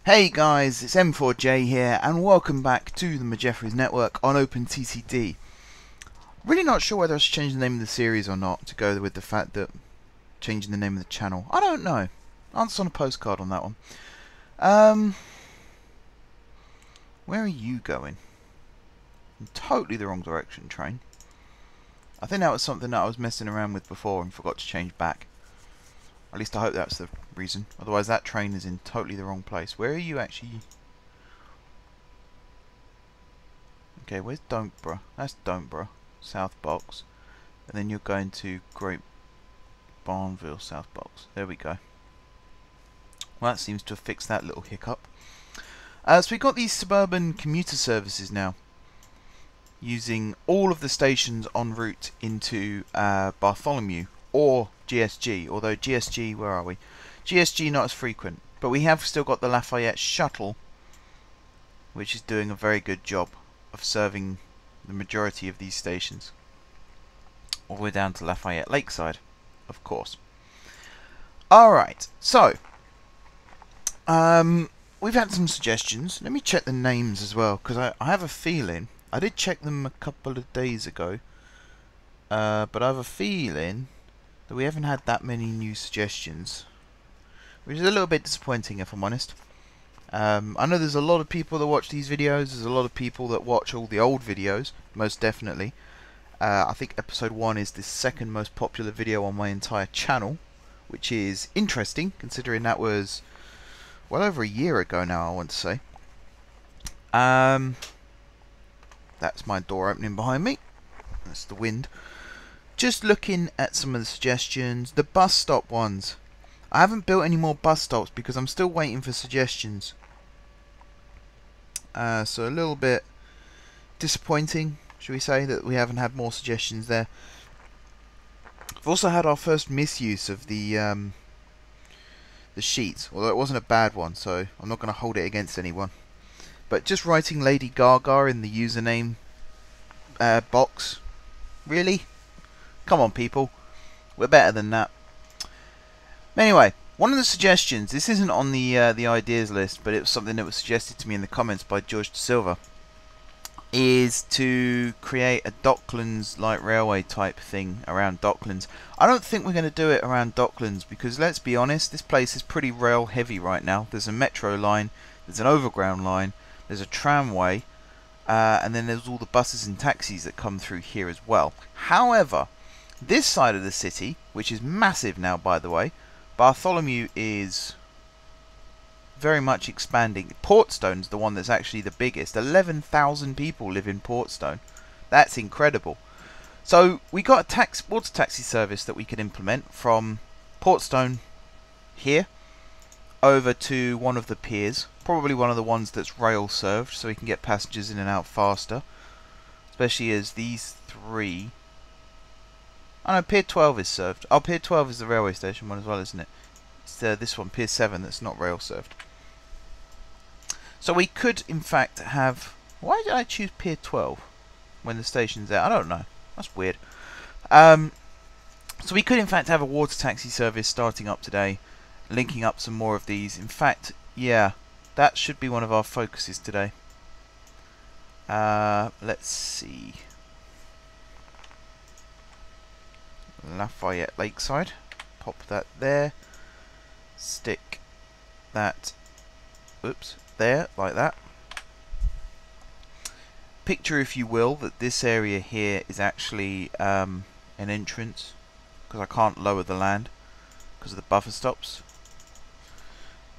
Hey guys, it's M4J here, and welcome back to the Majeffries Network on OpenTTD. Really not sure whether I should change the name of the series or not to go with the fact that changing the name of the channel. I don't know. Answer on a postcard on that one. Where are you going? In totally the wrong direction, train. I think that was something that I was messing around with before and forgot to change back. At least I hope that's the reason. Otherwise that train is in totally the wrong place. Where are you actually? Okay, where's Don'tborough? That's Don'tborough. South Box. And then you're going to Great Barnville, South Box. There we go. Well, that seems to have fixed that little hiccup. So we've got these suburban commuter services now, using all of the stations en route into Bartholomew or GSG, although GSG, where are we? GSG not as frequent, but we have still got the Lafayette shuttle, which is doing a very good job of serving the majority of these stations, all the way down to Lafayette Lakeside, of course. Alright, so we've had some suggestions. Let me check the names as well, because I have a feeling, I did check them a couple of days ago, but I have a feeling that we haven't had that many new suggestions, which is a little bit disappointing, if I'm honest. I know there's a lot of people that watch these videos, there's a lot of people that watch all the old videos, most definitely. I think episode 1 is the second most popular video on my entire channel, which is interesting, considering that was well over a year ago now, I want to say. That's my door opening behind me. That's the wind. Just looking at some of the suggestions, the bus stop ones. I haven't built any more bus stops because I'm still waiting for suggestions. So a little bit disappointing, should we say, that we haven't had more suggestions there. We've also had our first misuse of the sheet, although it wasn't a bad one, so I'm not going to hold it against anyone. But just writing Lady Gaga in the username box, really? Come on, people. We're better than that. Anyway, one of the suggestions, this isn't on the ideas list, but it was something that was suggested to me in the comments by George De Silva, is to create a Docklands light railway type thing around Docklands. I don't think we're going to do it around Docklands because, let's be honest, this place is pretty rail heavy right now. There's a metro line, there's an overground line, there's a tramway, and then there's all the buses and taxis that come through here as well. However, this side of the city, which is massive now, by the way, Bartholomew is very much expanding. Portstone's the one that's actually the biggest. 11,000 people live in Portstone. That's incredible. So we got a water taxi service that we could implement from Portstone here over to one of the piers, probably one of the ones that's rail served, so we can get passengers in and out faster, especially as these three. Oh no, Pier 12 is served. Oh, Pier 12 is the railway station one as well, isn't it? It's this one, Pier 7, that's not rail served. So we could, in fact, have... Why did I choose Pier 12 when the station's there? I don't know. That's weird. So we could, in fact, have a water taxi service starting up today, linking up some more of these. In fact, yeah, that should be one of our focuses today. Let's see. Lafayette Lakeside, pop that there, stick that, oops, there, like that. Picture, if you will, that this area here is actually an entrance, because I can't lower the land because of the buffer stops.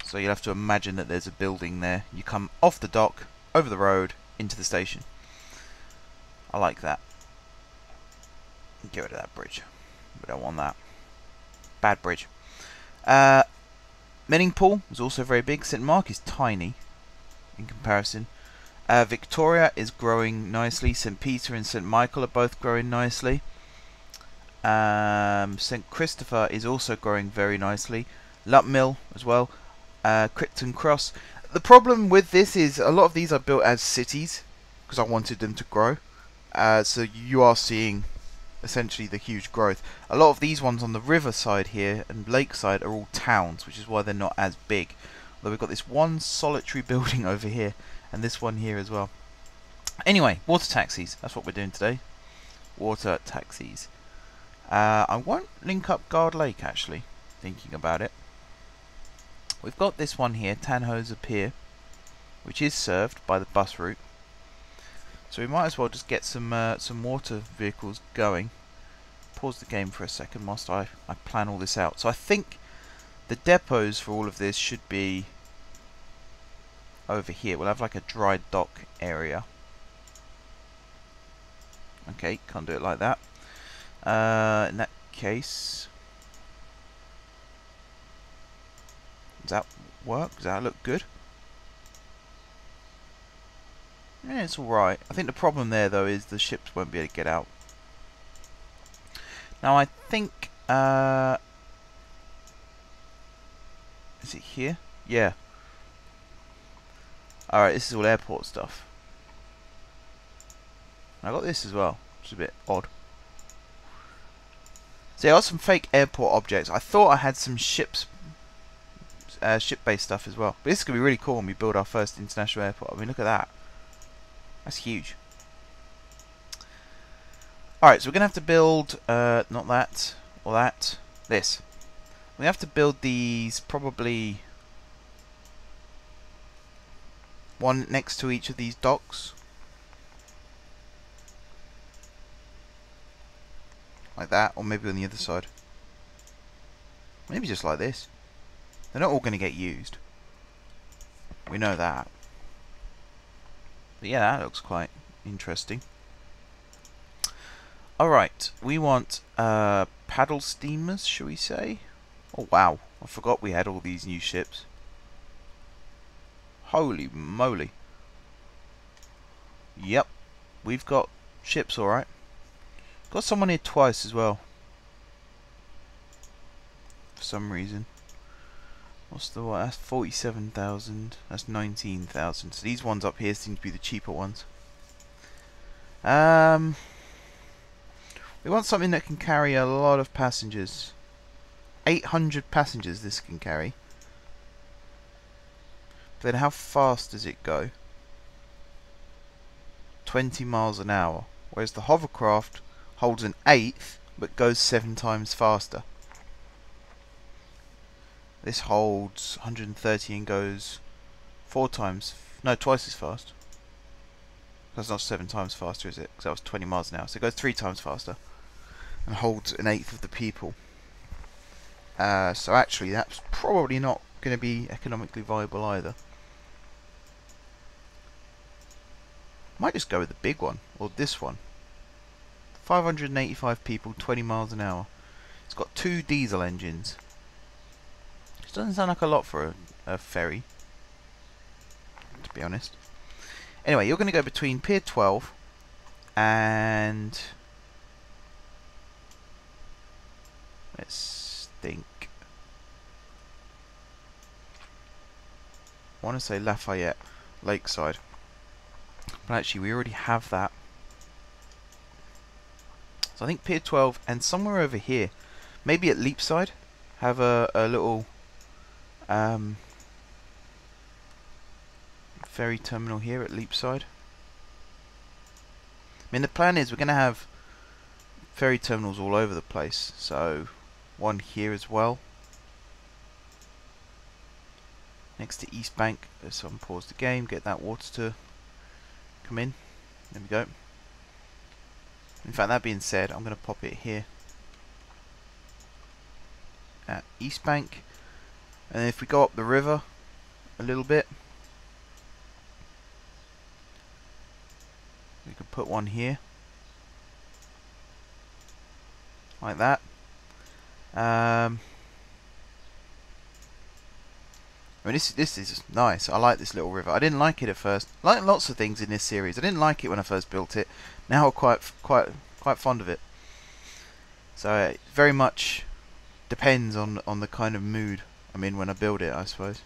So you'll have to imagine that there's a building there. You come off the dock, over the road, into the station. I like that. Get rid of that bridge. We don't want that. Bad bridge. Menningpool is also very big. St Mark is tiny in comparison. Victoria is growing nicely. St Peter and St Michael are both growing nicely. St Christopher is also growing very nicely. Lutmill as well. Crichton Cross. The problem with this is a lot of these are built as cities because I wanted them to grow. So you are seeing essentially the huge growth. A lot of these ones on the riverside here and lakeside are all towns, which is why they're not as big. Although we've got this one solitary building over here, and this one here as well. Anyway, water taxis. That's what we're doing today. Water taxis. I won't link up Guard Lake, actually, thinking about it. We've got this one here, Tannhäuser Pier, which is served by the bus route. So we might as well just get some water vehicles going. Pause the game for a second whilst I plan all this out. So I think the depots for all of this should be over here. We'll have like a dry dock area. Okay, can't do it like that. In that case, does that work? Does that look good? Yeah, it's alright. I think the problem there though is the ships won't be able to get out. Now I think, is it here? Yeah. Alright, this is all airport stuff. I got this as well, which is a bit odd. So I got some fake airport objects. I thought I had some ship-based stuff as well. But this is going to be really cool when we build our first international airport. I mean, look at that. That's huge. Alright, so we're going to have to build, not that, or that, this. We have to build these, probably one next to each of these docks. Like that, or maybe on the other side. Maybe just like this. They're not all going to get used. We know that. But yeah, that looks quite interesting. Alright, we want paddle steamers, shall we say? Oh wow, I forgot we had all these new ships. Holy moly. Yep, we've got ships alright. Got someone here twice as well. For some reason. What's the what? That's 47,000. That's 19,000. So these ones up here seem to be the cheaper ones. We want something that can carry a lot of passengers. 800 passengers this can carry. But then how fast does it go? 20 miles an hour. Whereas the hovercraft holds an eighth but goes 7 times faster. This holds 130 and goes 4 times, no, twice as fast. That's not 7 times faster, is it? Because that was 20 miles an hour. So it goes 3 times faster and holds an eighth of the people. So actually that's probably not going to be economically viable either. Might just go with the big one, or this one. 585 people, 20 miles an hour. It's got 2 diesel engines. Which doesn't sound like a lot for a ferry, to be honest. Anyway, you're going to go between Pier 12 and... let's think. I want to say Lafayette, Lakeside. But actually we already have that. So I think Pier 12 and somewhere over here, maybe at Leapside, have a little ferry terminal here at Leapside. I mean, the plan is we're going to have ferry terminals all over the place, so one here as well. Next to East Bank, let's pause the game, get that water to come in. There we go. In fact, that being said, I'm going to pop it here at East Bank, and if we go up the river a little bit, we could put one here like that. I mean, this is nice. I like this little river. I didn't like it at first. Like lots of things in this series, I didn't like it when I first built it. Now I'm quite fond of it. So it very much depends on the kind of mood I'm in when I build it, I suppose.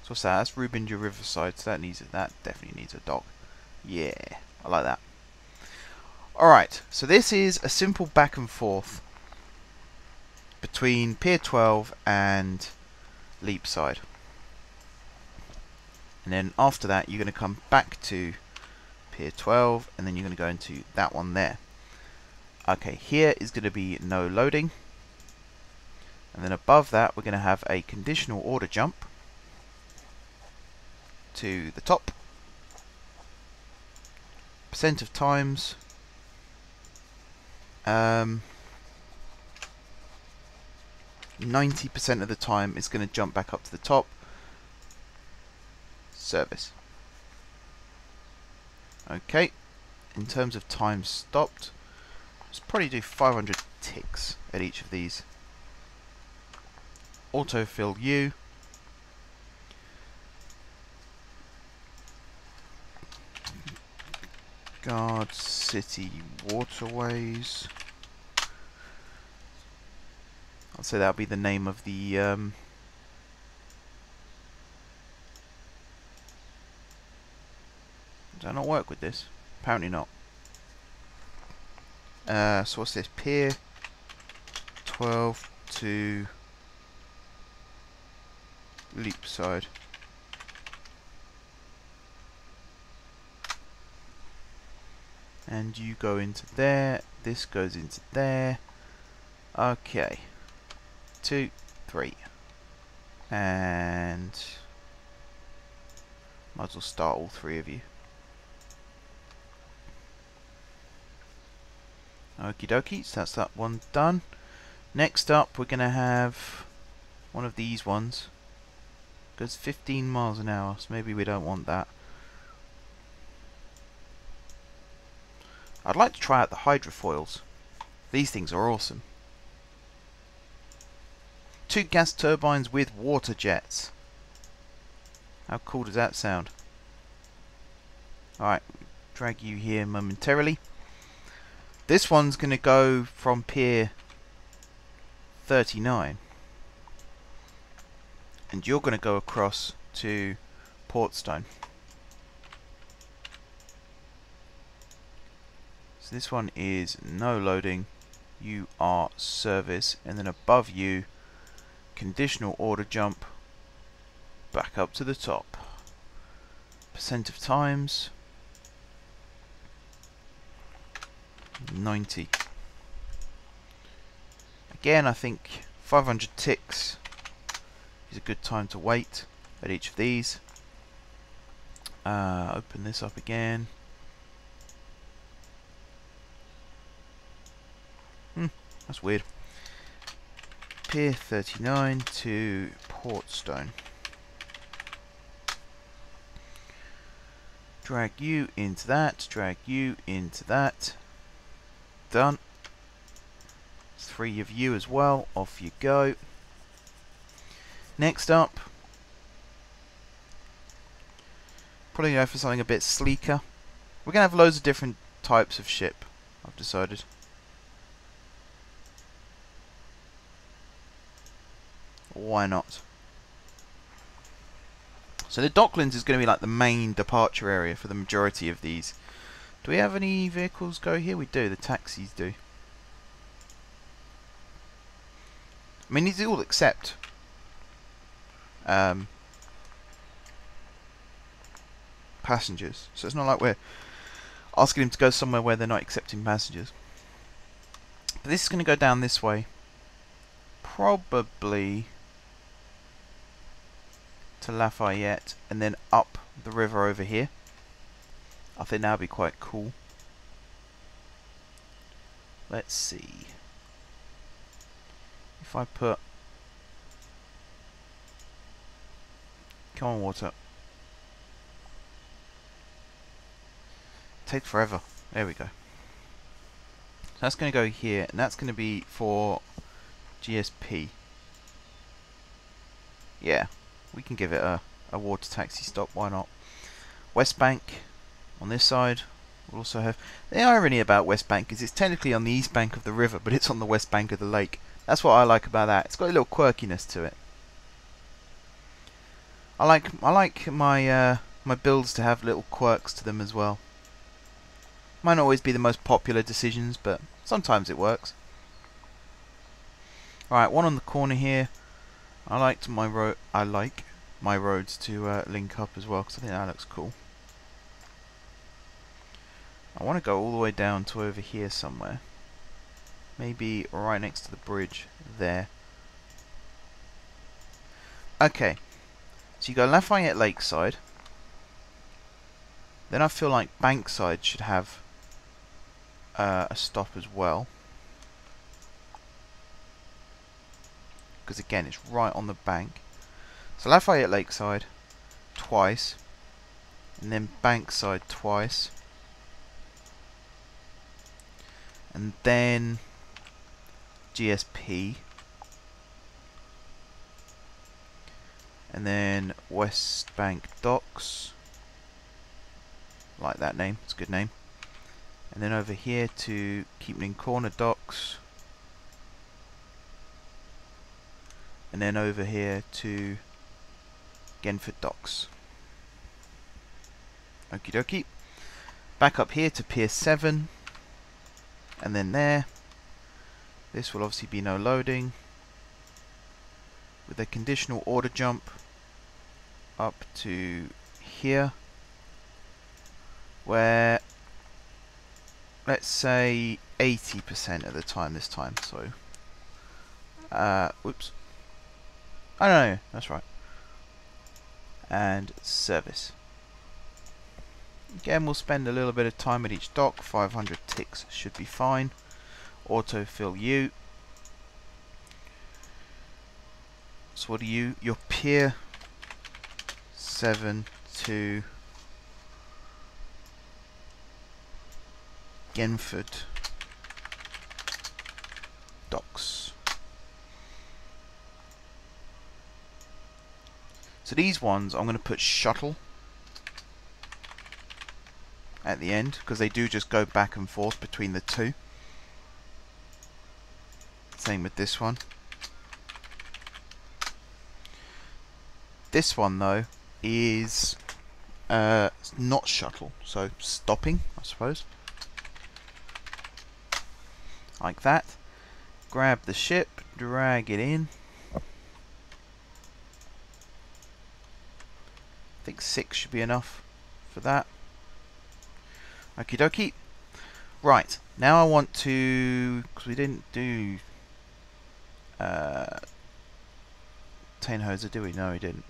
So what's that? That's Rubinja Riverside. So that definitely needs a dock. Yeah, I like that. All right. So this is a simple back and forth between Pier 12 and Leapside. And then after that, you're going to come back to Pier 12, and then you're going to go into that one there. Okay, here is going to be no loading. And then above that, we're going to have a conditional order jump to the top. Percent of times. 90% of the time it's going to jump back up to the top. Service. Okay, in terms of time stopped, let's probably do 500 ticks at each of these. Autofill U. Guard City Waterways. I'll say that'll be the name of the does that not work with this? Apparently not. So what's this? Pier 12 to Leapside. And you go into there, this goes into there. Okay. 2, 3. And might as well start all three of you. Okie dokie, so that's that one done. Next up, we're going to have one of these ones. Goes 15 miles an hour, so maybe we don't want that. I'd like to try out the hydrofoils. These things are awesome. 2 gas turbines with water jets. How cool does that sound? Alright, drag you here momentarily. This one's going to go from Pier 39. And you're going to go across to Portstone. So this one is no loading. You are service. And then above you, conditional order jump back up to the top. Percent of times 90. Again, I think 500 ticks is a good time to wait at each of these. Open this up again. That's weird. Pier 39 to Portstone. Drag you into that, drag you into that. Done. 3 of you as well, off you go. Next up, probably go for something a bit sleeker. We're going to have loads of different types of ship, I've decided. Why not? So the Docklands is going to be like the main departure area for the majority of these. Do we have any vehicles go here? We do, the taxis do. I mean, these all accept passengers, so it's not like we're asking them to go somewhere where they're not accepting passengers. But this is going to go down this way, probably to Lafayette, and then up the river over here. I think that would be quite cool. Let's see. If I put... Come on, water. Take forever. There we go. So that's going to go here, and that's going to be for GSP. Yeah, we can give it a water taxi stop, why not? West Bank on this side. We'll also have... The irony about West Bank is it's technically on the east bank of the river, but it's on the west bank of the lake. That's what I like about that. It's got a little quirkiness to it. I like my my builds to have little quirks to them as well. Might not always be the most popular decisions, but sometimes it works. Alright, one on the corner here. I like my roads to link up as well, because I think that looks cool. I want to go all the way down to over here somewhere. Maybe right next to the bridge there. Okay, so you go Lafayette Lakeside. Then I feel like Bankside should have a stop as well. Because again, it's right on the bank. So Lafayette Lakeside twice. And then Bankside twice. And then GSP. And then West Bank Docks. Like that name, it's a good name. And then over here to Keeping Corner Docks. And then over here to Genford Docks. Okie dokie. Back up here to Pier 7. And then there. This will obviously be no loading. With a conditional order jump up to here. Where, let's say 80% of the time this time. So, whoops. Oh no, that's right. And service. Again, we'll spend a little bit of time at each dock. 500 ticks should be fine. Autofill U. So what are you? Your Pier 7 to Genford Docks. So these ones I'm going to put shuttle at the end, because they do just go back and forth between the two. Same with this one. This one though is not shuttle, so stopping, I suppose. Like that. Grab the ship, drag it in. I think 6 should be enough for that. Okie dokie. Right, now I want to, because we didn't do Tannhäuser, did we? No, we didn't.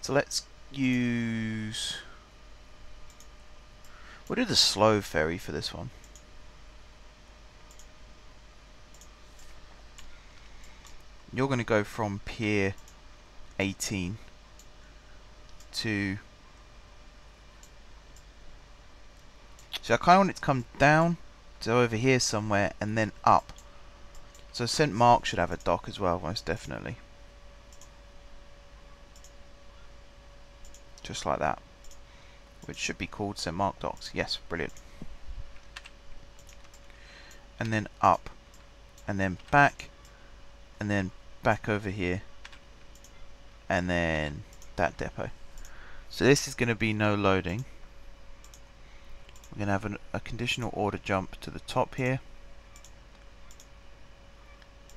So let's use, we'll do the slow ferry for this one. You're going to go from Pier 18 to, so I kind of want it to come down to over here somewhere and then up. So St. Mark should have a dock as well, most definitely. Just like that. Which should be called St. Mark Docks. Yes, brilliant. And then up. And then back. And then back over here. And then that depot. So this is going to be no loading. We're going to have a conditional order jump to the top here.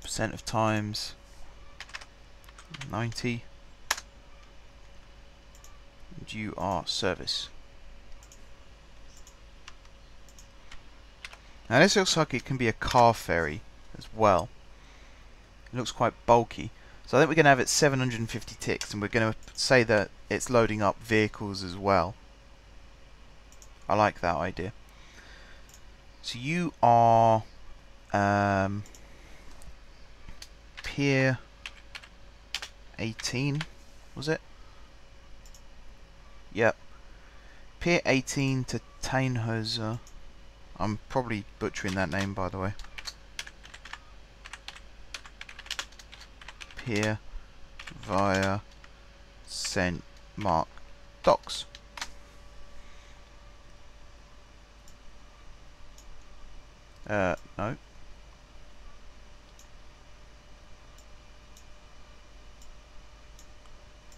Percent of times 90. And you are service. Now this looks like it can be a car ferry as well. It looks quite bulky. So I think we're going to have it 750 ticks, and we're going to say that it's loading up vehicles as well. I like that idea. So you are Pier 18, was it? Yep. Pier 18 to Tannhäuser. I'm probably butchering that name, by the way. Pier via St. Mark Docks. No.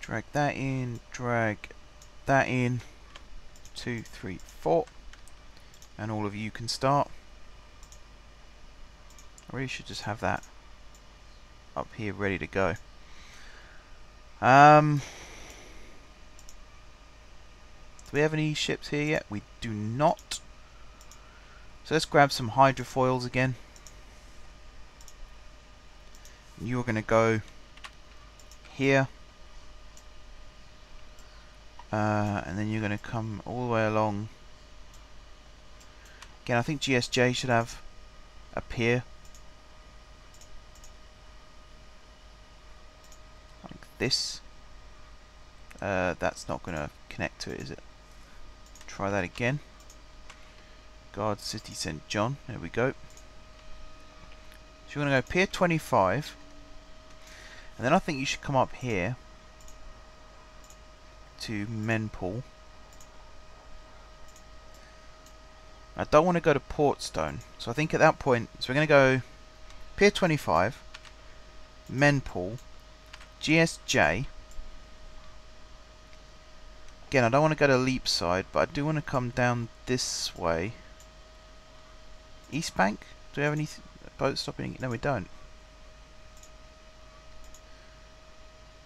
Drag that in, drag that in. 2, 3, 4. And all of you can start. I really should just have that up here ready to go. Do we have any ships here yet? We do not. So let's grab some hydrofoils again. You're going to go here. And then you're going to come all the way along. Again, I think GSJ should have a pier. Like this. That's not going to connect to it, is it? Try that again. Guard City St. John. There we go. So you're going to go pier 25. And then I think you should come up here to Menpool. I don't want to go to Portstone. So I think at that point, so we're going to go pier 25, Menpool, GSJ. Again, I don't want to go to Leapside, but I do want to come down this way. East Bank? Do we have any boats stopping? No, we don't.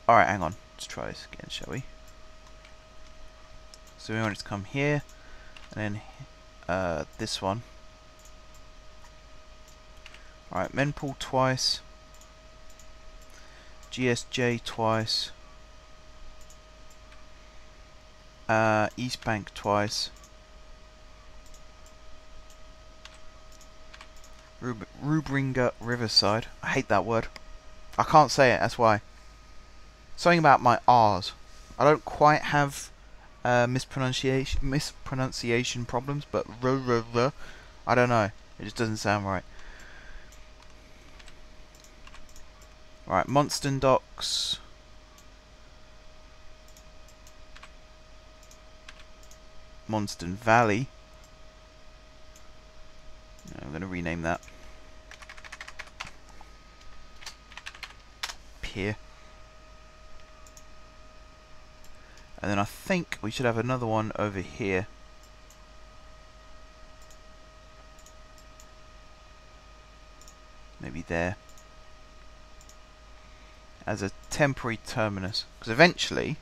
Alright, hang on. Let's try this again, shall we? So we want it to come here, and then this one. Alright, Menpool twice. GSJ twice. East Bank twice. Rubringa Riverside. I hate that word. I can't say it, that's why. Something about my R's. I don't quite have mispronunciation problems, but I don't know. It just doesn't sound right. Right, Monston Docks. Monston Valley. I'm going to rename that. Pier. And then I think we should have another one over here. Maybe there. As a temporary terminus. Because eventually,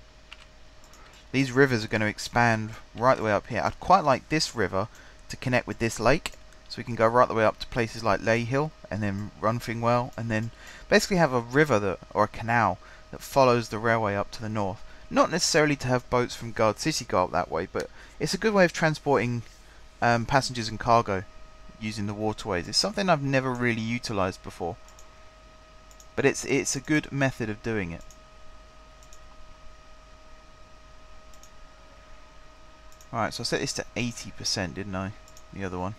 these rivers are going to expand right the way up here. I'd quite like this river to connect with this lake. So we can go right the way up to places like Leyhill and then Runfingwell. And then basically have a river that, or a canal that follows the railway up to the north. Not necessarily to have boats from Guard City go up that way, but it's a good way of transporting passengers and cargo using the waterways. It's something I've never really utilised before, but it's a good method of doing it. Alright, so I set this to 80%, didn't I? The other one.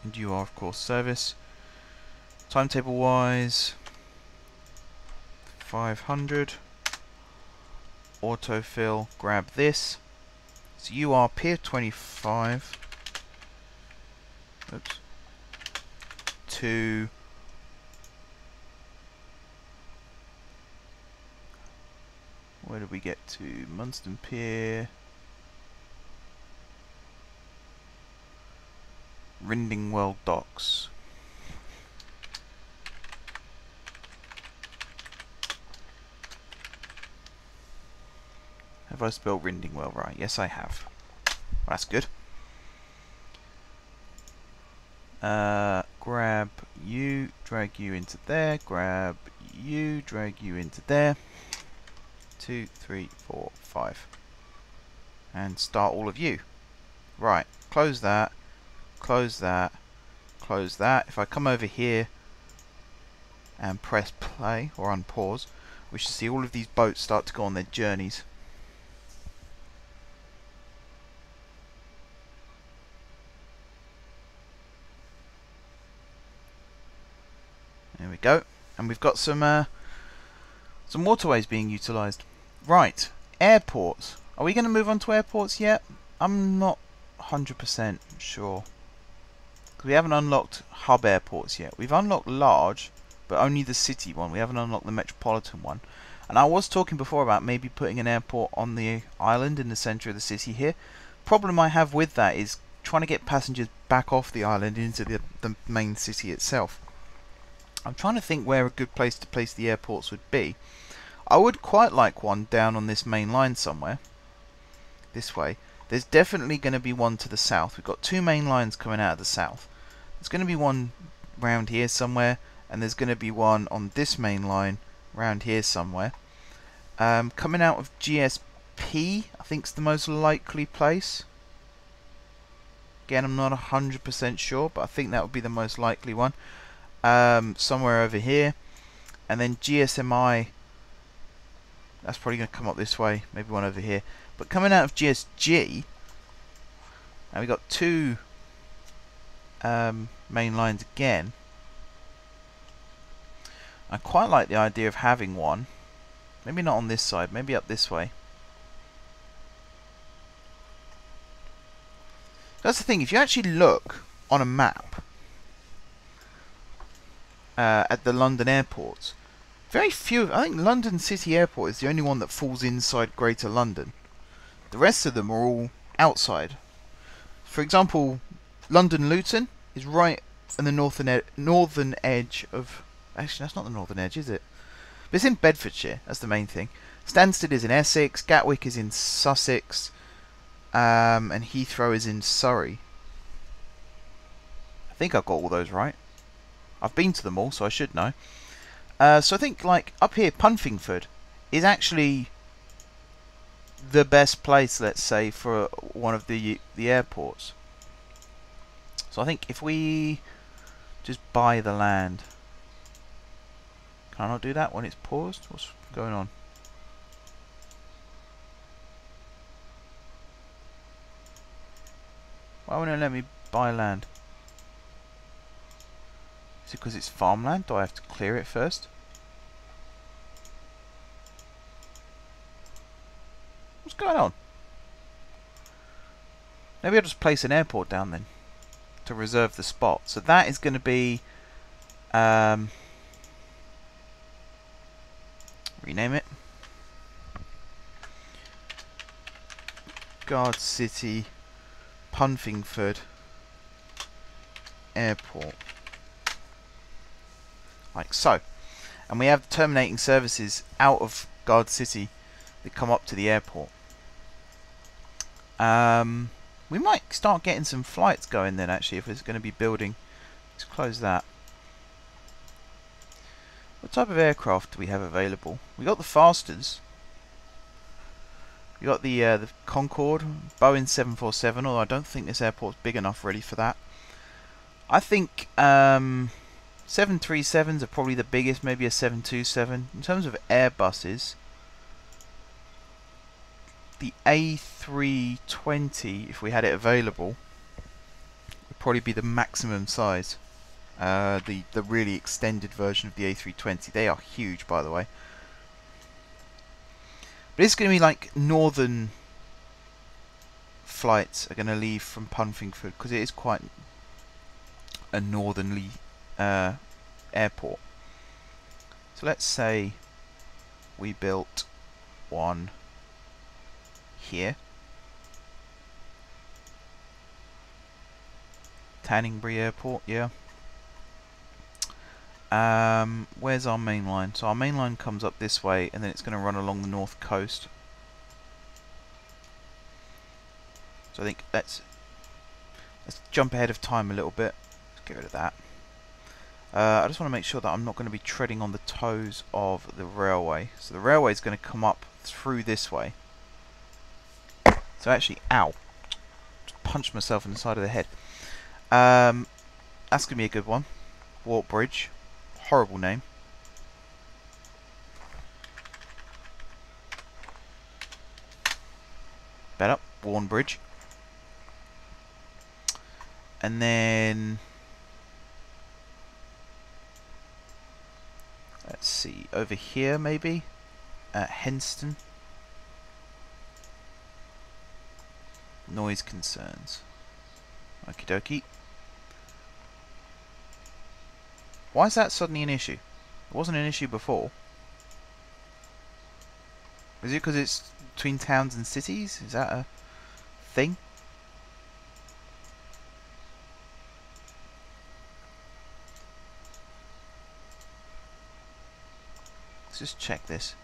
And you are, of course, service. Timetable wise, 500. Autofill, grab this. So you are pier 25. Oops. To where did we get to? Munston Pier. Rindingwell Docks. Have I spelled Rindingwell right? Yes, I have. That's good. Grab you, drag you into there, grab you, drag you into there. 2, 3, 4, 5. And start all of you. Right, close that, close that, close that. If I come over here and press play or unpause, we should see all of these boats start to go on their journeys. There we go, and we've got some waterways being utilised. Right, airports. Are we going to move on to airports yet? I'm not 100% sure. Because we haven't unlocked hub airports yet. We've unlocked large, but only the city one. We haven't unlocked the metropolitan one. And I was talking before about maybe putting an airport on the island in the centre of the city here. Problem I have with that is trying to get passengers back off the island into the main city itself. I'm trying to think where a good place to place the airports would be. I would quite like one down on this main line somewhere. This way. There's definitely going to be one to the south. We've got two main lines coming out of the south. There's going to be one round here somewhere, and there's going to be one on this main line round here somewhere. Coming out of GSP, I think is the most likely place. Again, I'm not 100% sure, but I think that would be the most likely one. Somewhere over here. And then GSMI, that's probably going to come up this way. Maybe one over here. But coming out of GSG, and we've got two main lines again. I quite like the idea of having one. Maybe not on this side, maybe up this way. That's the thing, if you actually look on a map at the London airports, very few, I think London City Airport is the only one that falls inside Greater London. The rest of them are all outside. For example, London Luton is right on the northern edge of... Actually, that's not the northern edge, is it? But it's in Bedfordshire, that's the main thing. Stansted is in Essex, Gatwick is in Sussex, and Heathrow is in Surrey. I think I've got all those right. I've been to them all, so I should know. So I think, like, up here, Punfingford is actually the best place, let's say, for one of the airports. So I think if we just buy the land... Can I not do that when it's paused? What's going on? Why won't it let me buy land? Is it because it's farmland? Do I have to clear it first? What's going on? Maybe I'll just place an airport down then to reserve the spot. So that is going to be rename it Guard City Punfingford Airport, like so. And we have terminating services out of Guard City that come up to the airport. We might start getting some flights going then, actually, if it's going to be building. Let's close that. What type of aircraft do we have available? We got the Fasters. We got the Concorde, Boeing 747, although I don't think this airport's big enough really for that. I think 737s are probably the biggest, maybe a 727. In terms of Airbuses, the A320, if we had it available, would probably be the maximum size. The really extended version of the A320. They are huge, by the way. But it's going to be like northern flights are going to leave from Punfingford, because it is quite a northernly airport. So let's say we built one here. Tanningbury Airport, yeah. Where's our main line? So our main line comes up this way, and then it's going to run along the north coast. So I think let's jump ahead of time a little bit. Let's get rid of that. I just want to make sure that I'm not going to be treading on the toes of the railway. So the railway is going to come up through this way. So actually, ow! Just punched myself in the side of the head. That's going to be a good one. Warp Bridge. Horrible name. Better. Warn Bridge. And then let's see, over here maybe at Henston. Noise concerns. Okie dokie. Why is that suddenly an issue? It wasn't an issue before. Is it because it's between towns and cities? Is that a thing? Let's just check this.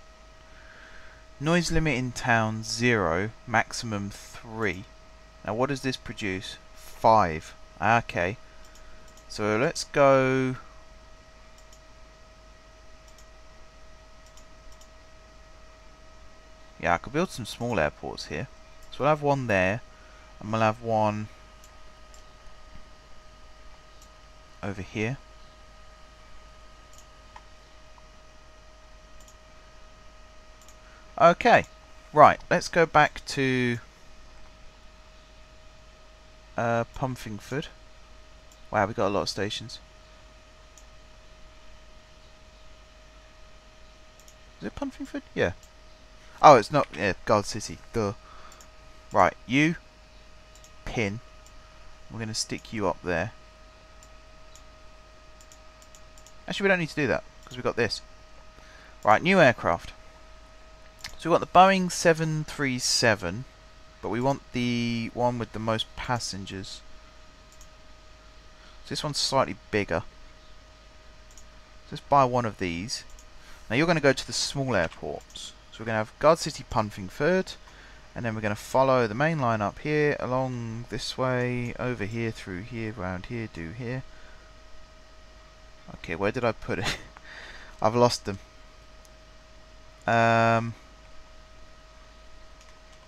Noise limit in town 0, maximum 3. Now what does this produce? 5. Okay. So let's go... Yeah, I could build some small airports here. So we'll have one there, and we'll have one over here. Okay, right, let's go back to Pumpingford. Wow, we've got a lot of stations. Is it Pumpingford? Yeah. Oh, it's not. Yeah, Guard City. Duh. Right, you pin. We're going to stick you up there. Actually, we don't need to do that because we've got this. Right, new aircraft. So we've got the Boeing 737, but we want the one with the most passengers. So this one's slightly bigger. Let's buy one of these. Now you're going to go to the small airports. So we're going to have Guard City Pumpingford, and then we're going to follow the main line up here, along this way, over here, through here, round here, do here. Okay, where did I put it? I've lost them.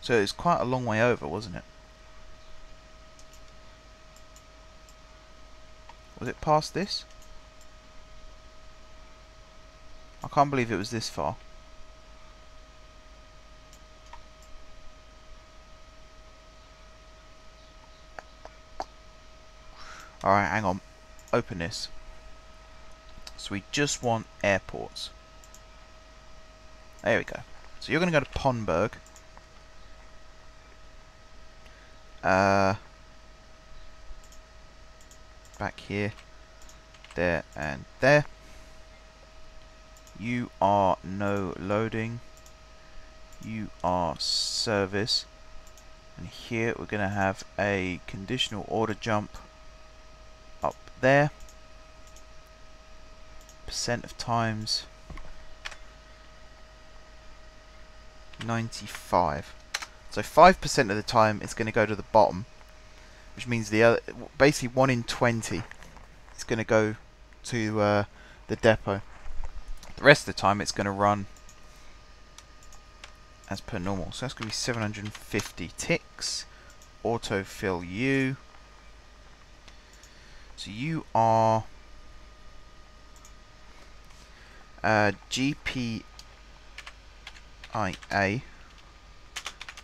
So it's quite a long way over, wasn't it? Was it past this? I can't believe it was this far. Alright, hang on. Open this. So we just want airports. There we go. So you're going to go to Ponberg. Back here. There and there. You are no loading. You are service. And here we're going to have a conditional order jump up there. Percent of times 95. So 5% of the time it's going to go to the bottom, which means the other, basically 1 in 20 is going to go to the depot. The rest of the time it's going to run as per normal. So that's going to be 750 ticks. Autofill you. So you are GPIA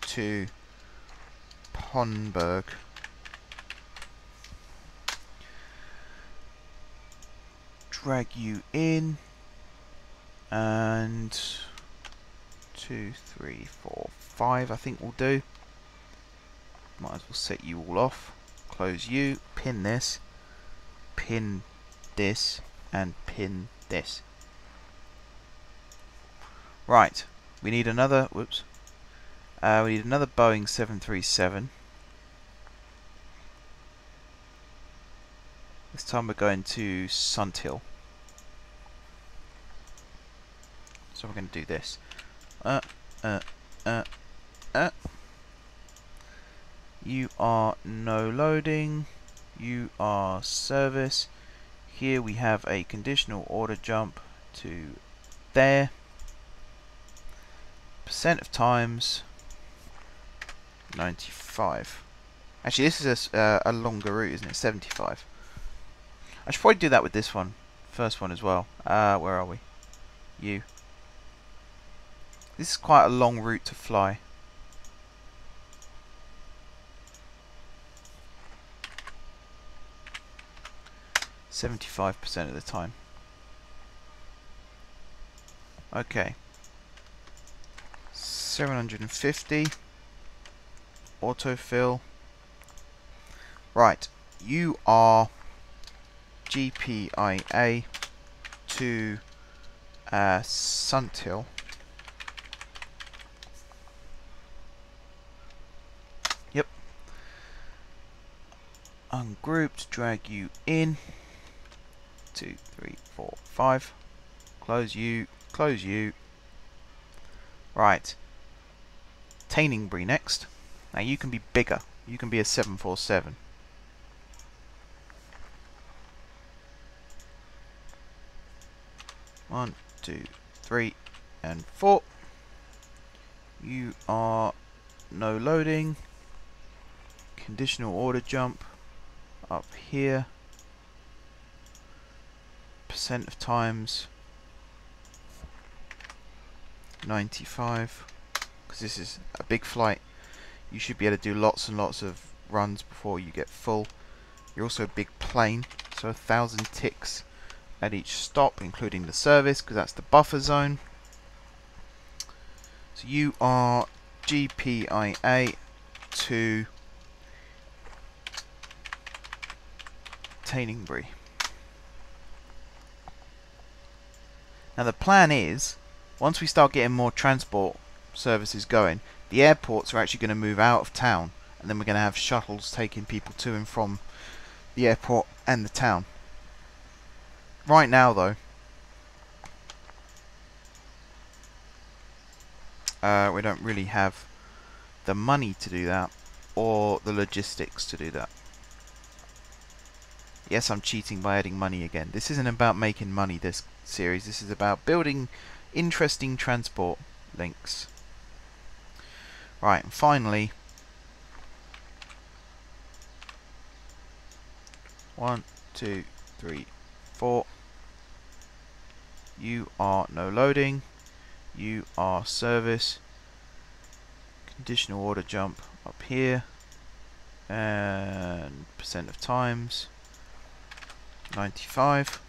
to Ponberg. Drag you in, and 2, 3, 4, 5 I think will do. Might as well set you all off. Close you, pin this, and pin this. Right, we need another, whoops, we need another Boeing 737. This time we're going to Sunthill. So we're going to do this. You are no loading. You are service. Here we have a conditional order jump to there. Percent of times 95. Actually, this is a longer route, isn't it? 75. I should probably do that with this one, first one as well. Where are we? You. This is quite a long route to fly. %75 of the time. Okay. 750. Autofill. Right. You are GPIA to Sunthill. Yep. Ungrouped, drag you in. 2, 3, 4, 5. Close you, close you. Right. Taningbury next. Now you can be bigger. You can be a 747. One, 2, 3, and 4. You are no loading. Conditional order jump up here. Percent of times 95. Because this is a big flight, you should be able to do lots and lots of runs before you get full. You're also a big plane, so 1,000 ticks at each stop, including the service, because that's the buffer zone. So you are GPIA to Taningbury. Now the plan is, once we start getting more transport services going, the airports are actually going to move out of town, and then we're going to have shuttles taking people to and from the airport and the town. Right now though, we don't really have the money to do that, or the logistics to do that. Yes, I'm cheating by adding money again. This isn't about making money, this series. This is about building interesting transport links. Right, and finally, 1, 2, 3, 4. You are no loading. You are service. Conditional order jump up here. And percent of times 95.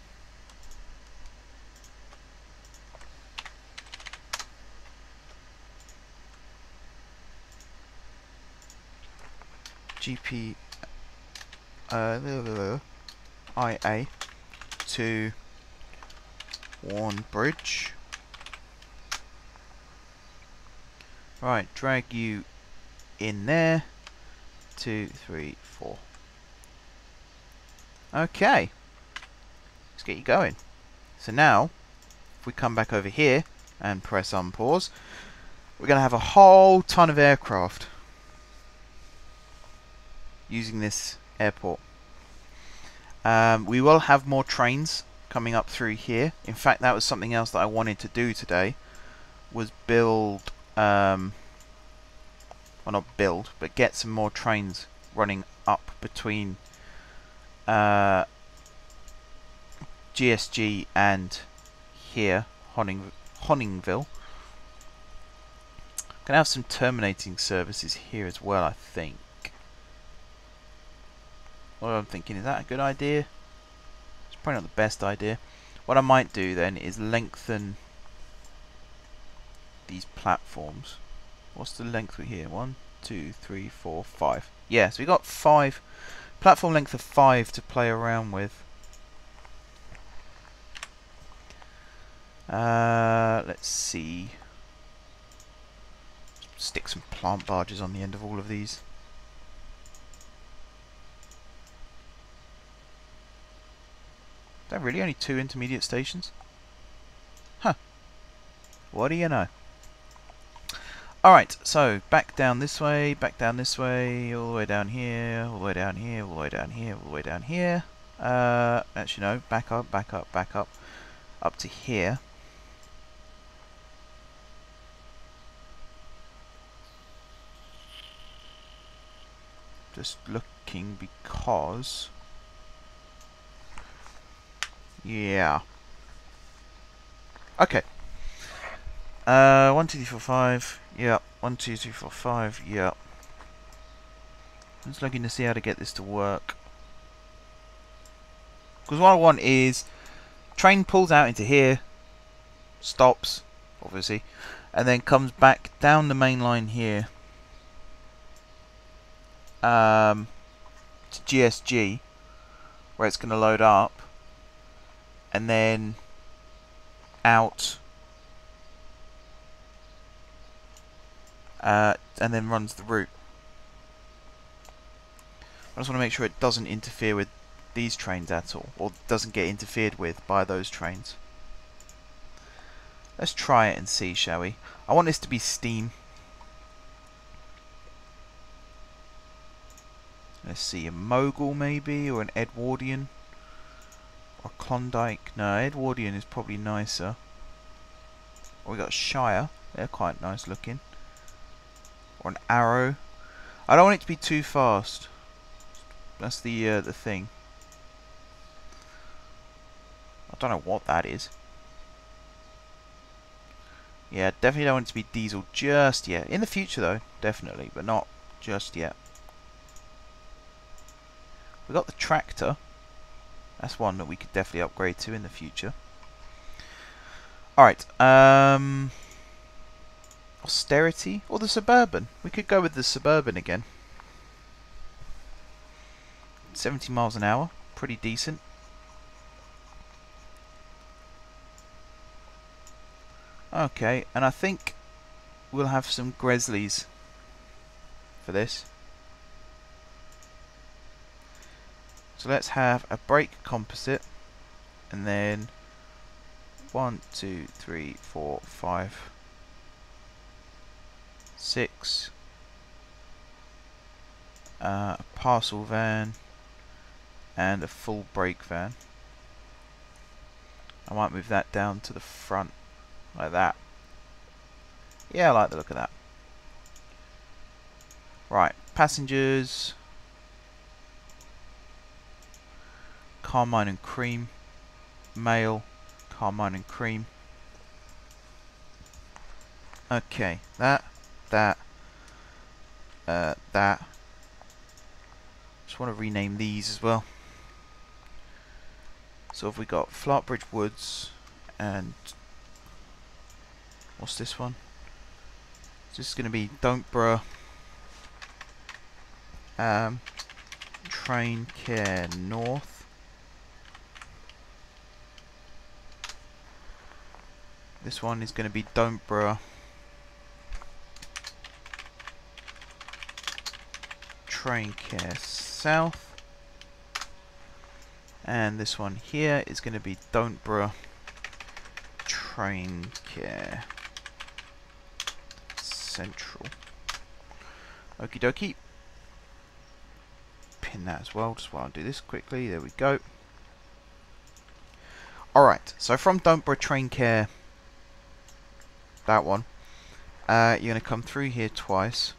GP IA to Warnbridge. Right, drag you in there. 2, 3, 4. Okay, let's get you going. So now, if we come back over here and press unpause, we're going to have a whole ton of aircraft using this airport. We will have more trains coming up through here. In fact, that was something else that I wanted to do today, was build, well, not build, but get some more trains running up between GSG and here, Honningville. Gonna have some terminating services here as well, I think. What I'm thinking, is that a good idea? It's probably not the best idea. What I might do then is lengthen these platforms. What's the length we here? 1, 2, 3, 4, 5. Yeah, so we got 5 platform length of 5 to play around with. Let's see. Stick some plant barges on the end of all of these. Is that really only 2 intermediate stations? Huh. What do you know? Alright, so back down this way, all the way down here, all the way down here, all the way down here, all the way down here. Actually no, back up, up to here. Just looking because... yeah. Okay. 1, 2, 3, 4, 5. Yeah. 1, 2, 3, 4, 5. Yeah. I'm just looking to see how to get this to work. Because what I want is train pulls out into here, stops, obviously, and then comes back down the main line here to GSG, where it's going to load up, and then out, and then runs the route. I just want to make sure it doesn't interfere with these trains at all, or doesn't get interfered with by those trains. Let's try it and see, shall we? I want this to be Steam. Let's see, a Mogul maybe, or an Edwardian, or Klondike. No, Edwardian is probably nicer. Or we got Shire, they're quite nice looking. Or an Arrow. I don't want it to be too fast. That's the thing. I don't know what that is. Yeah, definitely don't want it to be diesel just yet. In the future though, definitely, but not just yet. We got the tractor. That's one that we could definitely upgrade to in the future. Alright, austerity or the Suburban. We could go with the Suburban again. 70 miles an hour, pretty decent. Okay, and I think we'll have some Gresleys for this. So let's have a brake composite, and then 1, 2, 3, 4, 5, 6. A parcel van and a full brake van. I might move that down to the front like that. Yeah, I like the look of that. Right, passengers. Carmine and cream. Male, carmine and cream. Okay, that. Just want to rename these as well. So have we got Flatbridge Woods and what's this one? This is going to be Don'tborough Train Care North. This one is going to be Don'tborough Train Care South. And this one here is going to be Don'tborough Train Care Central. Okie dokie. Pin that as well, just while I do this quickly. There we go. Alright, so from Don'tborough Train Care, that one, you're going to come through here twice.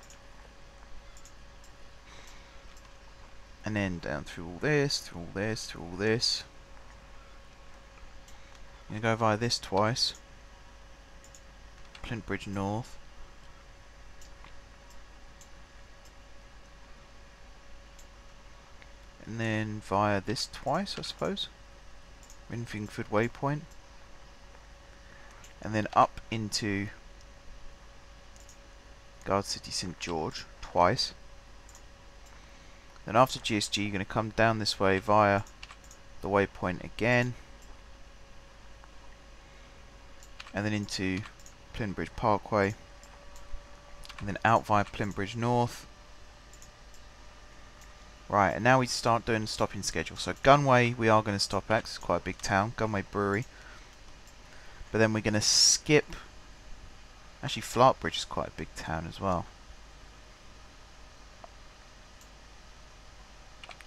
And then down through all this, through all this, through all this. You're going to go via this twice. Plintbridge North. And then via this twice, I suppose. Rinfingford Waypoint. And then up into Guard City St George twice. Then after GSG you're going to come down this way via the waypoint again. And then into Plintbridge Parkway. And then out via Plintbridge North. Right, and now we start doing the stopping schedule. So Gunway we are going to stop at, 'cause it's quite a big town, Gunway Brewery. But then we're going to skip... Actually, Flatbridge is quite a big town as well.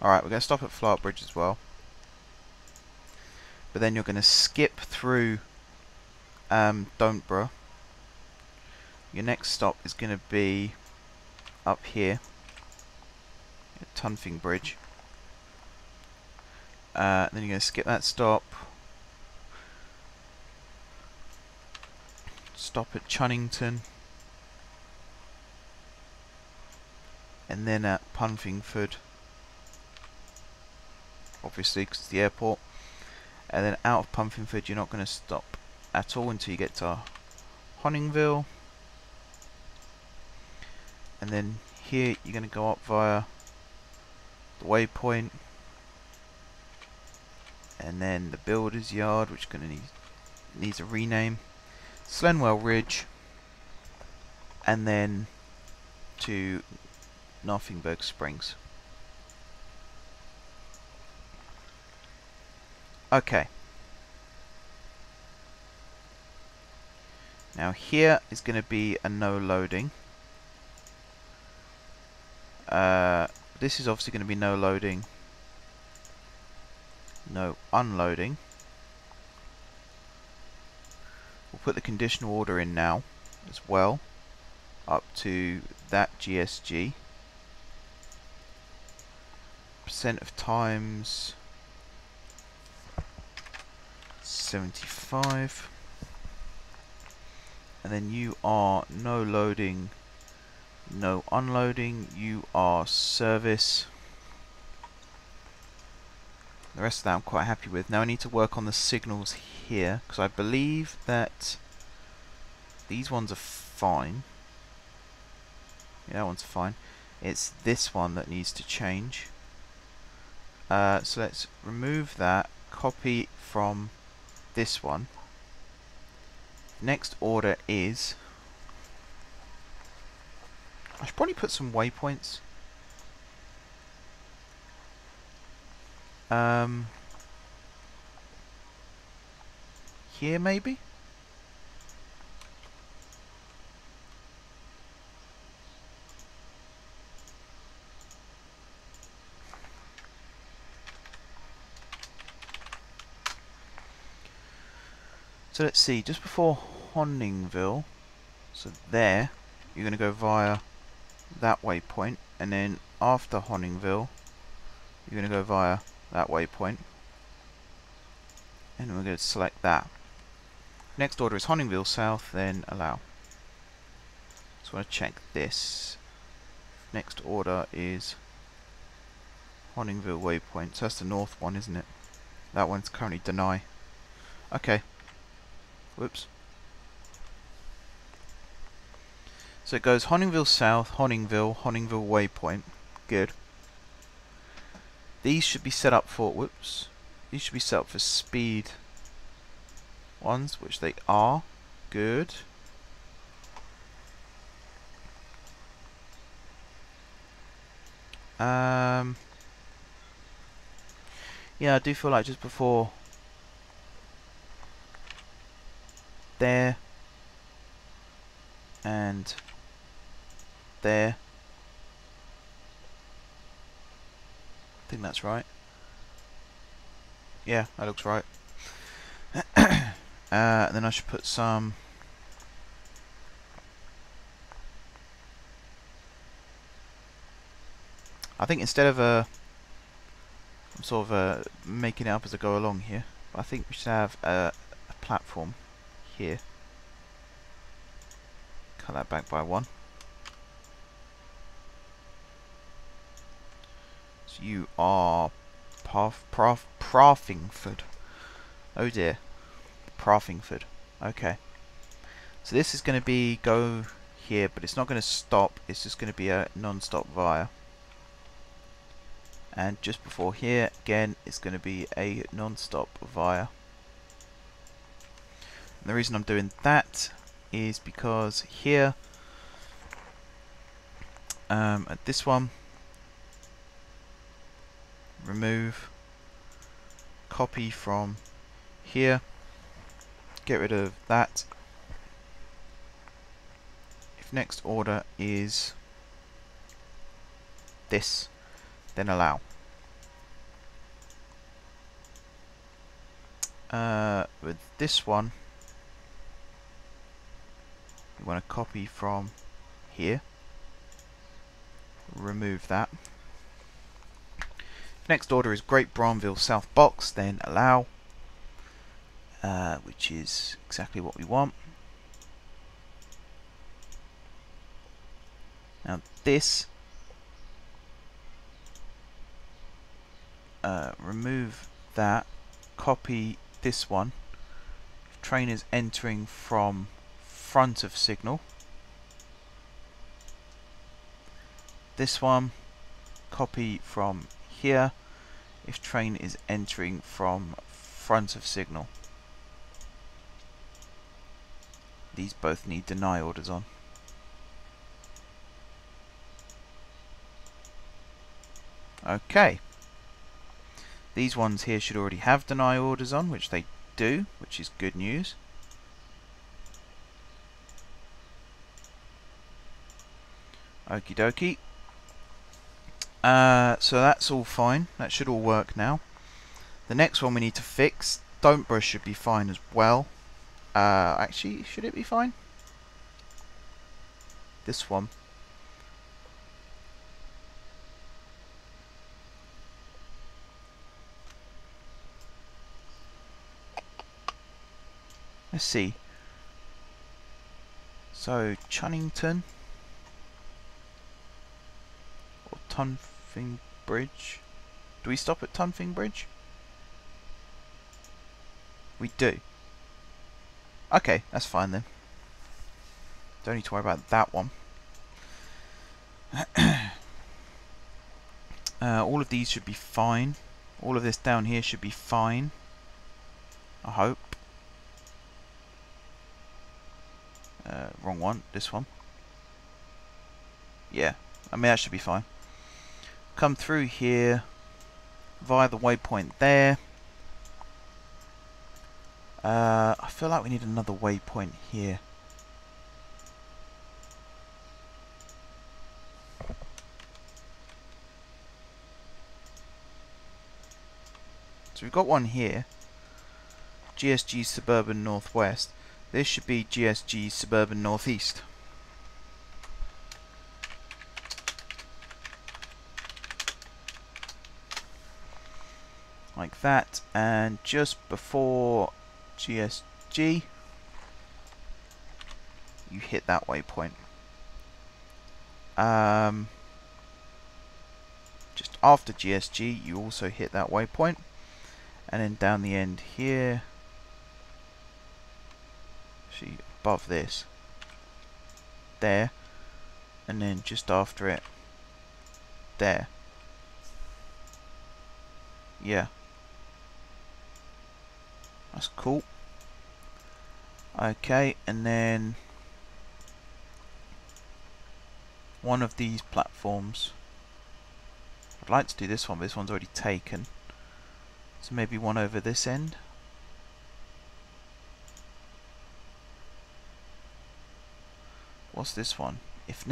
Alright, we're going to stop at Flatbridge as well. But then you're going to skip through Don'tborough. Your next stop is going to be up here at Tunfing Bridge. Then you're going to skip that stop. Stop at Chunnington. And then at Punfingford. Obviously, because it's the airport. And then out of Punfingford, you're not going to stop at all until you get to Honningville. And then here, you're going to go up via the waypoint. And then the Builder's Yard, which is going to needs a rename. Slenwell Ridge. And then to Nothingburg Springs. Okay. Now here is going to be a no loading. This is obviously going to be no loading, no unloading. We'll put the conditional order in now as well, up to that GSG. Percent of times 75. And then you are no loading, no unloading, you are service. The rest of that I'm quite happy with. Now I need to work on the signals here, because I believe that these ones are fine. Yeah, that one's fine. It's this one that needs to change. So let's remove that, copy from this one. Next order is... I should probably put some waypoints. Here maybe? So let's see, just before Honingville, so there, you're going to go via that waypoint, and then after Honingville, you're going to go via that waypoint, and we're going to select that. Next order is Honingville South, then allow. So I want to check this. Next order is Honingville waypoint, so that's the north one, isn't it? That one's currently deny. Okay. Whoops. So it goes Honingville South, Honingville, Honingville waypoint. Good. These should be set up for, whoops. These should be set up for speed ones, which they are. Good. Yeah, I do feel like just before there and there, I think that's right. Yeah, that looks right. Then I should put some I think instead of I'm sort of making it up as I go along here, but I think we should have a platform here. Cut that back by 1. So you are Parfingford. Oh dear. Parfingford. Okay. So this is going to be go here, but it's not going to stop. It's just going to be a non-stop via. And just before here, again, it's going to be a non-stop via. And the reason I'm doing that is because here, at this one, remove, copy from here, get rid of that. If next order is this, then allow. With this one, you want to copy from here, remove that. Next order is Great Bromville South Box, then allow, which is exactly what we want. Now this, remove that, copy this one. If train is entering from front of signal, this one, copy from here if train is entering from front of signal. These both need deny orders on. Okay. These ones here should already have deny orders on, which they do, which is good news. Okie dokie. So that's all fine. That should all work now. The next one we need to fix. Don't brush should be fine as well. Actually, should it be fine? This one. Let's see. So, Chunnington. Or Tunfing Bridge. Do we stop at Tunfing Bridge? We do. Okay, that's fine then. Don't need to worry about that one. All of these should be fine. All of this down here should be fine. I hope. Wrong one. This one. Yeah, I mean that should be fine. Come through here via the waypoint there. I feel like we need another waypoint here. So we've got one here. GSG Suburban Northwest. This should be GSG Suburban Northeast. Like that, and just before GSG you hit that waypoint. Just after GSG you also hit that waypoint, and then down the end here, see above this, there, and then just after it, there. Yeah, that's cool. Okay, and then one of these platforms. I'd like to do this one, but this one's already taken. So maybe one over this end. What's this one? If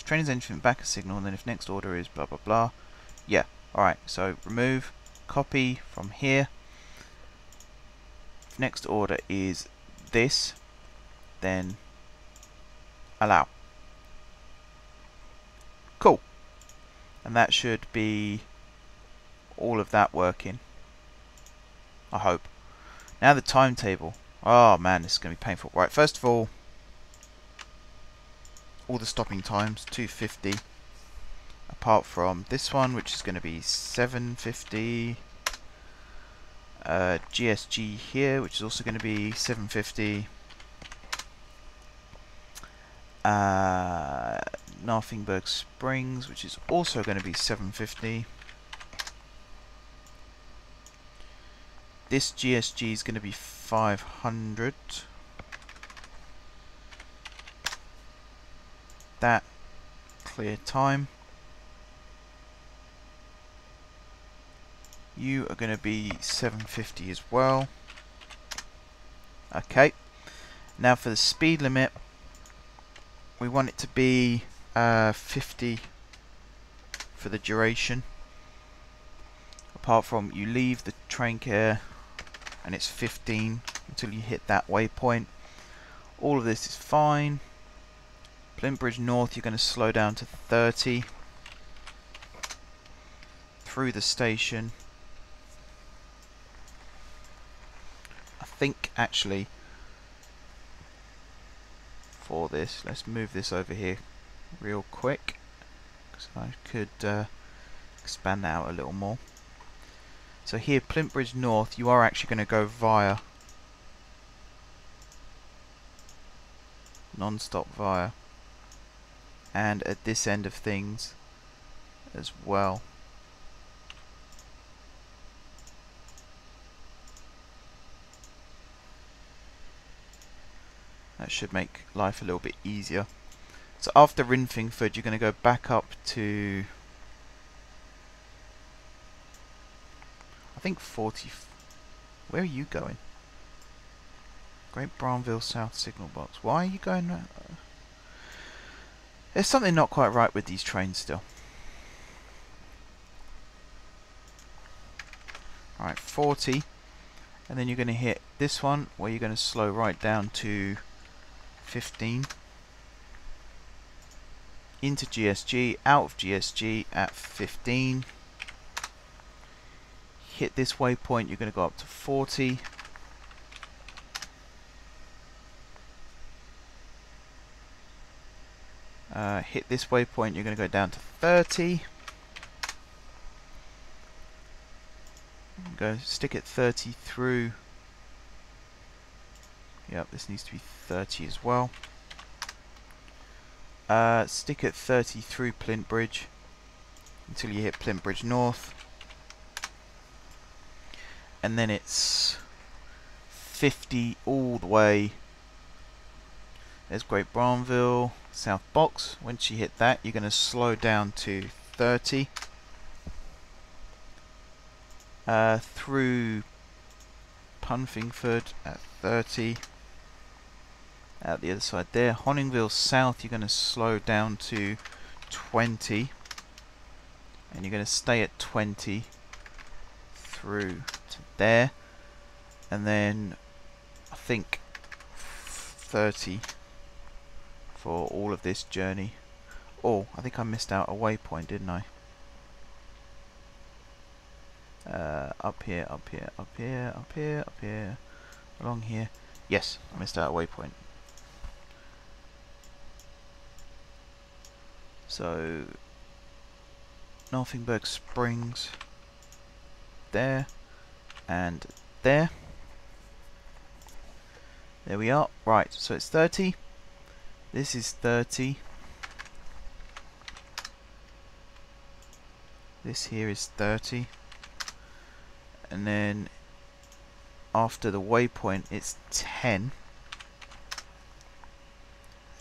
train is entering back a signal, and then if next order is blah blah blah. Yeah, alright, so remove, copy from here. If next order is this, then allow. Cool. And that should be all of that working, I hope. Now the timetable. Oh man, this is going to be painful. Right, first of all the stopping times, 250. Apart from this one, which is going to be 750. GSG here, which is also going to be 750. Nothingburg Springs, which is also going to be 750. This GSG is going to be 500. That clear time. You are going to be 750 as well. Okay. Now for the speed limit, we want it to be 50 for the duration. Apart from you leave the train care and it's 15 until you hit that waypoint. All of this is fine. Plymouth Bridge North, you're going to slow down to 30 through the station. I think actually for this, let's move this over here real quick because I could expand that out a little more. So here, Plymouth Bridge North, you are actually going to go via non-stop via, and at this end of things as well. That should make life a little bit easier. So after Rinfingford, you're going to go back up to, I think 40. Where are you going? Great Bramville South Signal Box. Why are you going? There's something not quite right with these trains still. Alright, 40. And then you're going to hit this one where you're going to slow right down to 15. Into GSG, out of GSG at 15. Hit this waypoint, you're going to go up to 40. Hit this waypoint, you're going to go down to 30. Go stick at 30 through. Yep, this needs to be 30 as well. Stick at 30 through Plint Bridge until you hit Plint Bridge North. And then it's 50 all the way. There's Great Barnville, South Box. Once you hit that, you're going to slow down to 30. Through Punfingford at 30. Out the other side there. Honningville South, you're going to slow down to 20. And you're going to stay at 20 through to there. And then I think 30 for all of this journey. Oh, I think I missed out a waypoint, didn't I? Up here, up here, up here, up here, up here, along here. Yes, I missed out a waypoint. So, Northingberg Springs, there, and there. There we are. Right, so it's 30. This is 30. This here is 30. And then after the waypoint it's 10.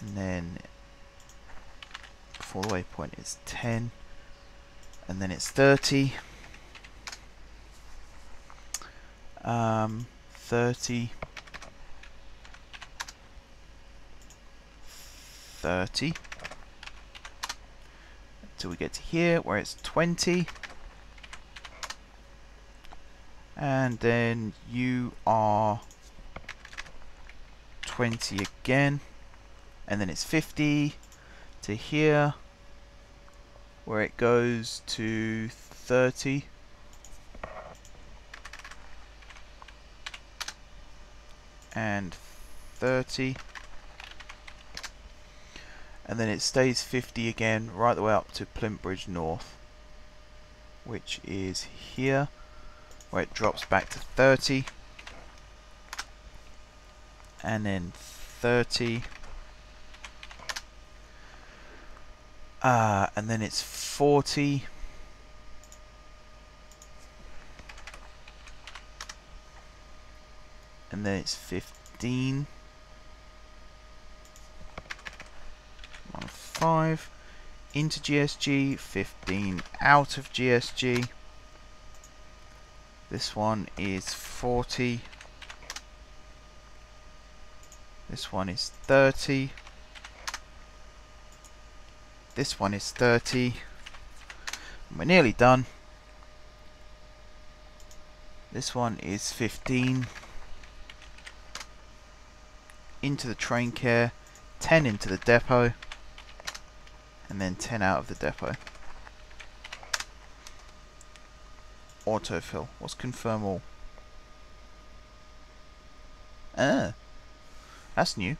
And then before the waypoint it's 10. And then it's 30. 30. 30. Until we get to here where it's 20. And then you are 20 again. And then it's 50 to here where it goes to 30. And 30. And then it stays 50 again right the way up to Plint Bridge North, which is here, where it drops back to 30. And then 30. And then it's 40. And then it's 15. 5 into GSG, 15 out of GSG. This one is 40. This one is 30. This one is 30. We're nearly done. This one is 15. Into the train care, 10 into the depot. And then 10 out of the depot. Autofill. What's confirm all? That's new.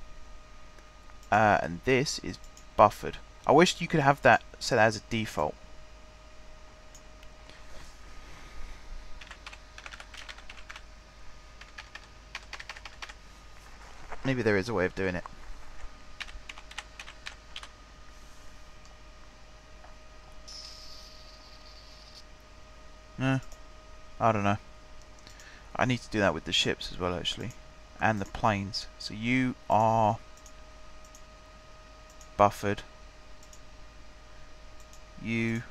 And this is buffered. I wish you could have that set as a default. Maybe there is a way of doing it. No, I don't know. I need to do that with the ships as well, actually, and the planes. So you are buffered. You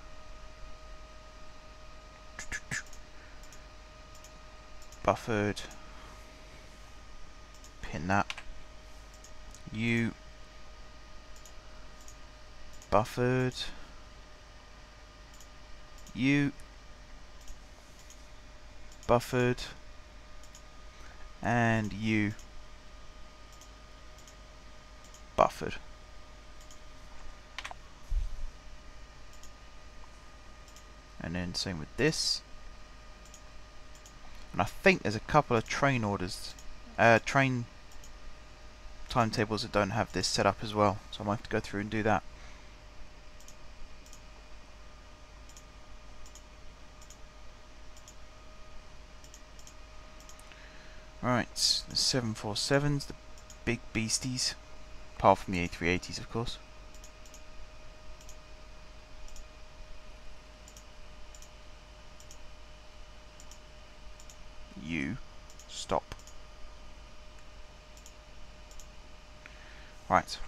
buffered. Pin that. You buffered, U buffered, and U buffered. And then same with this. And I think there's a couple of train orders, train timetables that don't have this set up as well, so I might have to go through and do that. Right, the 747s, the big beasties, apart from the A380s of course. You stop. Right.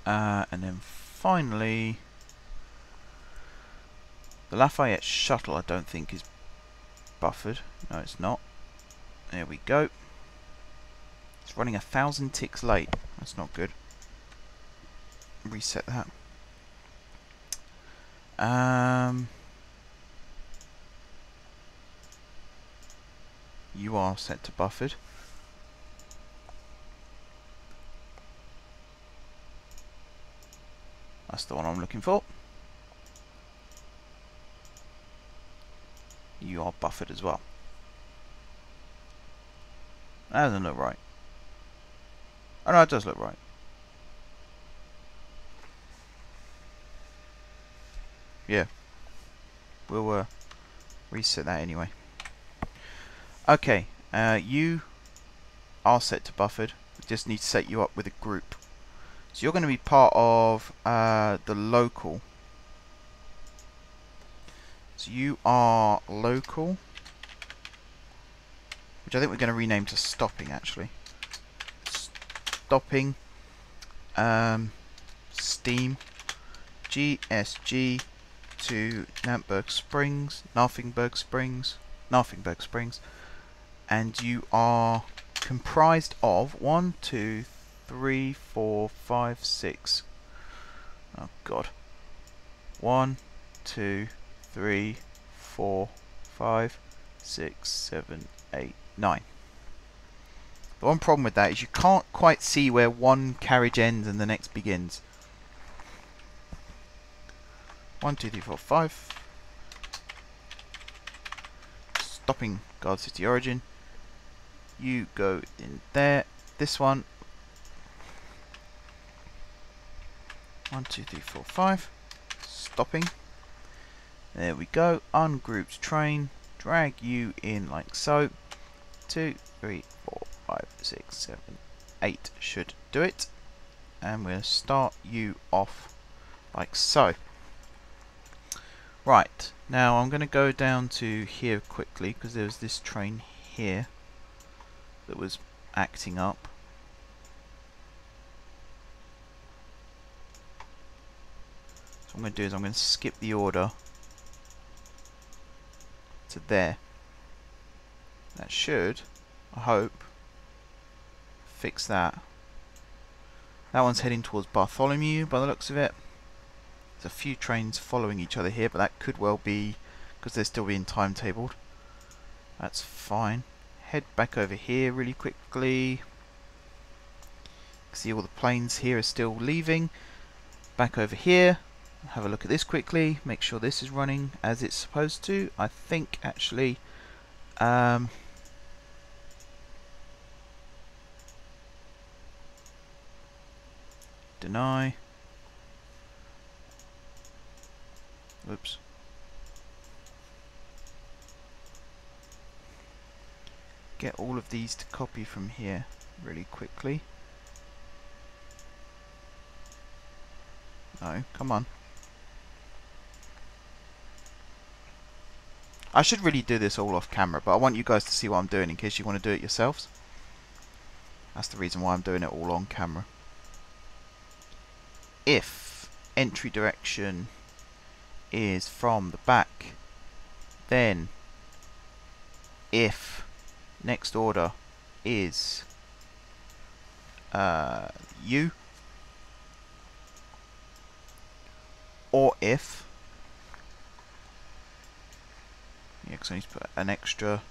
And then finally, the Lafayette shuttle I don't think is buffered. No, it's not. There we go. It's running 1,000 ticks late. That's not good. Reset that. You are set to buffered. That's the one I'm looking for. You are buffered as well. That doesn't look right. Oh no, it does look right. Yeah. We'll reset that anyway. Okay, you are set to buffered. We just need to set you up with a group. So you're going to be part of the local. So you are local, which I think we're going to rename to stopping actually. Stopping Steam GSG to Nantberg Springs, Narfingberg Springs, and you are comprised of 1, 2, 3, 4, 5, 6. Oh god. 1, 2, 3, 4, 5, 6, 7, 8, 9. The one problem with that is you can't quite see where one carriage ends and the next begins. 1, 2, 3, 4, 5. Stopping Guard City Origin. You go in there. This one. 1, 2, 3, 4, 5. Stopping. There we go. Ungrouped train. Drag you in like so. 2, 3, 4, 5, 6, 7, 8 should do it. And we'll start you off like so. Right, now I'm going to go down to here quickly because there was this train here that was acting up. So what I'm going to do is I'm going to skip the order to there. That should, I hope, fix that. That one's heading towards Bartholomew by the looks of it. There's a few trains following each other here, but that could well be because they're still being timetabled. That's fine. Head back over here really quickly. See all the planes here are still leaving. Back over here. Have a look at this quickly. Make sure this is running as it's supposed to. I think actually deny. Oops. Get all of these to copy from here really quickly. No, come on. I should really do this all off camera, but I want you guys to see what I'm doing in case you want to do it yourselves. That's the reason why I'm doing it all on camera. If entry direction is from the back, then if next order is U, or if, yeah, because I need to put an extra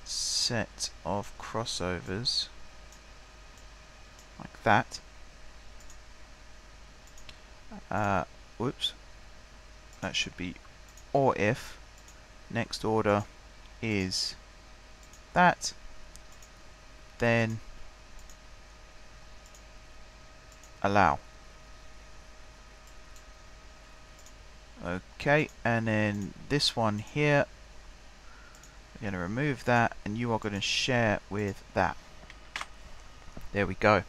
set of crossovers like that. Whoops, that should be or if next order is that, then allow. Okay, and then this one here, we're going to remove that, and you are going to share with that. There we go.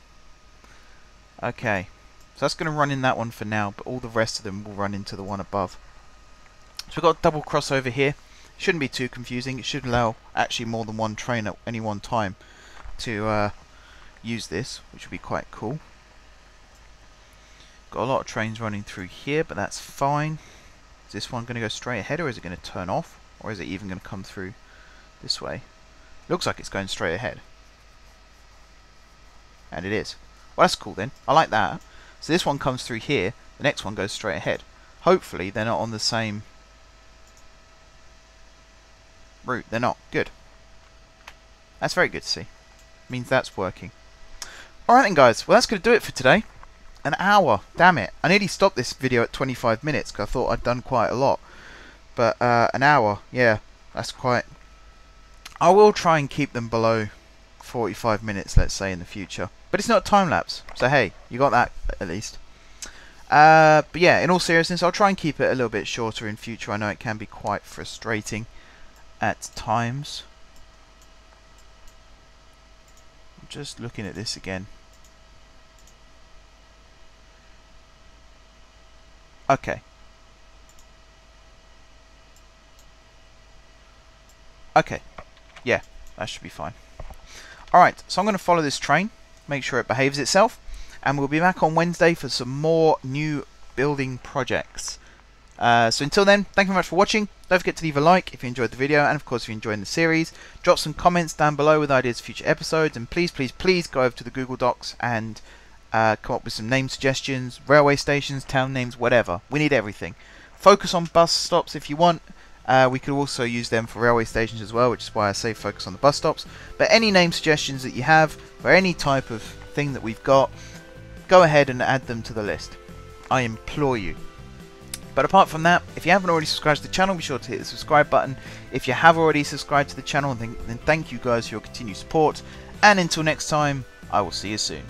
Okay, so that's going to run in that one for now, but all the rest of them will run into the one above. So we've got a double crossover here. Shouldn't be too confusing. It should allow actually more than one train at any one time to use this, which would be quite cool. Got a lot of trains running through here, but that's fine. Is this one going to go straight ahead, or is it going to turn off, or is it even going to come through this way? Looks like it's going straight ahead, and it is. Well, that's cool then. I like that. So this one comes through here, the next one goes straight ahead. Hopefully they're not on the same route. They're not. Good. That's very good to see. Means that's working. Alright then guys, well that's going to do it for today. An hour, damn it. I nearly stopped this video at 25 minutes because I thought I'd done quite a lot. But an hour, yeah, that's quite... I will try and keep them below 45 minutes, let's say, in the future. But it's not time-lapse, so hey, you got that at least. But yeah, in all seriousness, I'll try and keep it a little bit shorter in future. I know it can be quite frustrating at times. I'm just looking at this again. Okay. Okay. Yeah, that should be fine. Alright, so I'm going to follow this train, make sure it behaves itself, and we'll be back on Wednesday for some more new building projects. So until then, thank you very much for watching. Don't forget to leave a like if you enjoyed the video, and of course if you're enjoying the series. Drop some comments down below with ideas for future episodes, and please, please, please go over to the Google Docs and come up with some name suggestions, railway stations, town names, whatever. We need everything. Focus on bus stops if you want. We could also use them for railway stations as well, which is why I say focus on the bus stops. But any name suggestions that you have for any type of thing that we've got, go ahead and add them to the list. I implore you. But apart from that, if you haven't already subscribed to the channel, be sure to hit the subscribe button. If you have already subscribed to the channel, then thank you guys for your continued support. And until next time, I will see you soon.